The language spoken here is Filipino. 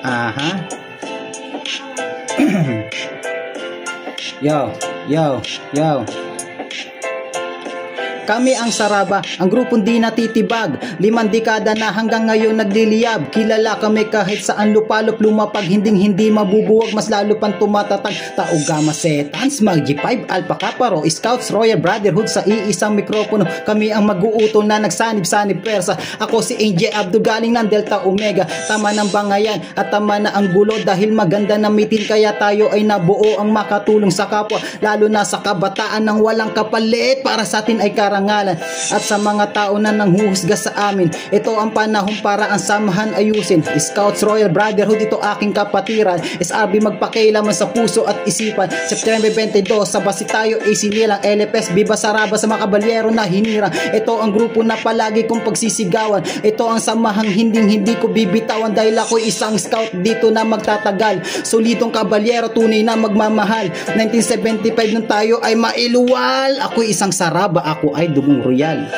Aha. Yo, yo, yo. Kami ang Saraba, ang grupong di natitibag. 5 dekada na hanggang ngayon nagliliyab. Kilala kami kahit saan lupalop lumapag. Hindi mabubuwag, mas lalo pang tumatatag. Taugama Setans, Mag G5, Alpha Kaparo, Scouts, Royal Brotherhood sa iisang mikropono. Kami ang mag-uutol na nagsanib-sanib persa. Ako si AJ Abdul galing ng Delta Omega. Tama ng bangayan at tama na ang gulo dahil maganda na mitin kaya tayo ay nabuo ang makatulong sa kapwa. Lalo na sa kabataan ng walang kapalit para sa atin ay karangalan. At sa mga tao na nanghuhusga sa amin, ito ang panahon para ang samahan ayusin. Scouts Royal Brotherhood, ito aking kapatiran. SRB magpakialaman sa puso at isipan. September 22, sa basi tayo isinilang. LFS, Viva Saraba sa mga kabalyero na hinirang. Ito ang grupo na palagi kong pagsisigawan. Ito ang samahang hindi ko bibitawan dahil ako'y isang scout dito na magtatagal. Solidong kabalyero, tunay na magmamahal. 1975 nung tayo ay mailuwal. Ako'y isang Saraba, ako ay Dugong Royal.